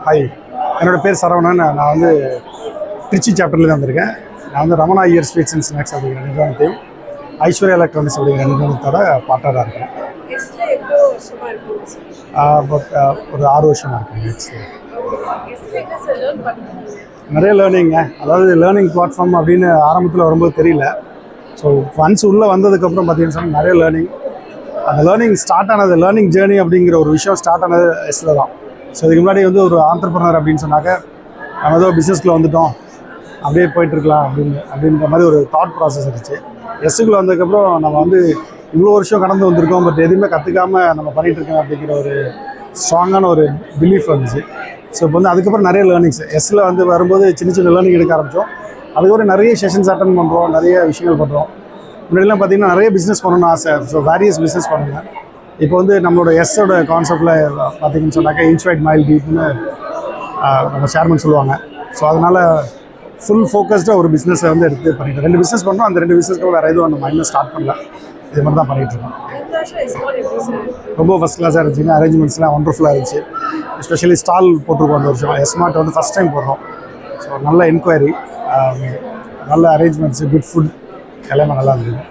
Hi, என்னோடய பேர் சரவணன். நான் வந்து திருச்சி சாப்டர்லேருந்து வந்திருக்கேன். நான் வந்து Ramana Iyer sweets and snacks அப்படிங்கிற நிறுவனத்தையும் ஐஸ்வர்யா எலக்ட்ரானிக்ஸ் அப்படிங்கிற நிறுவனத்தோட பார்ட்னராக இருக்கேன். ஒரு 6 வருஷமாக இருக்கேன். நிறைய லேர்னிங்க, அதாவது லேர்னிங் பிளாட்ஃபார்ம் அப்படின்னு ஆரம்பத்தில் வரும்போது தெரியல. ஸோ ஒன்ஸ் உள்ளே வந்ததுக்கப்புறம் பார்த்தீங்கன்னு சொன்னால் நிறைய லேர்னிங். அந்த லேர்னிங் ஸ்டார்ட் ஆனது, லேர்னிங் ஜேர்னி அப்படிங்கிற ஒரு விஷயம் ஸ்டார்ட் ஆனது எஸ்ஸில் தான். ஸோ இதுக்கு முன்னாடி வந்து ஒரு ஆண்டர்ப்ரனர் அப்படின்னு சொன்னாக்க நம்ம ஏதோ பிஸ்னஸ்க்குள்ளே வந்துட்டோம், அப்படியே போயிட்டுருக்கலாம் அப்படின்ற மாதிரி ஒரு தாட் ப்ராசஸ் இருந்துச்சு. எஸ்ஸுக்குள்ளே வந்ததுக்கப்புறம் நம்ம வந்து இவ்வளோ வருஷம் கடந்து வந்திருக்கோம், பட் எதுவுமே கற்றுக்காமல் நம்ம பண்ணிகிட்ருக்கோம் அப்படிங்கிற ஒரு ஸ்ட்ராங்கான ஒரு பிலீஃப் வந்துச்சு. ஸோ இப்போ வந்து அதுக்கப்புறம் நிறைய லேர்னிங்ஸ் எஸ்ஸில் வந்து வரும்போது சின்ன சின்ன லேர்னிங் எடுக்க ஆரம்பித்தோம். அதுக்கப்புறம் நிறைய செஷன்ஸ் அட்டன் பண்ணுறோம், நிறைய விஷயங்கள் பண்ணுறோம். முன்னாடிலாம் பார்த்திங்கன்னா நிறைய பிஸ்னஸ் பண்ணணும்னு ஆசை. ஸோ வேரியஸ் பிஸ்னஸ் பண்ணுங்க. இப்போ வந்து நம்மளோட எஸ்ஸோட கான்செப்டில் பார்த்திங்கன்னு சொன்னாக்கா இன்ச் வைட் மைல் டீப்னு நம்ம சேர்மன் சொல்லுவாங்க. ஸோ அதனால் ஃபுல் ஃபோக்கஸ்டாக ஒரு பிஸ்னஸை வந்து எடுத்து பண்ணிட்டோம். 2 பிஸ்னஸ் பண்ணோம். அந்த 2 பிஸ்னஸ்க்கு வேறு எதுவும் நம்ம மைண்டில் ஸ்டார்ட் பண்ணல. இது மாதிரி தான் பண்ணிகிட்ருக்கோம். ரொம்ப ஃபஸ்ட் கிளாஸாக இருந்துச்சுங்க. அரேஞ்ச்மெண்ட்ஸ்லாம் ஒண்டர்ஃபுல்லாக இருந்துச்சு. எஸ்பெஷலி ஸ்டால் போட்டிருக்கோம் அந்த வருஷம். எஸ்மார்ட் வந்து ஃபஸ்ட் டைம் போடுறோம். ஸோ நல்ல என்கொயரி, நல்ல அரேஞ்ச்மெண்ட்ஸு, குட் ஃபுட் எல்லாமே நல்லா இருந்தது.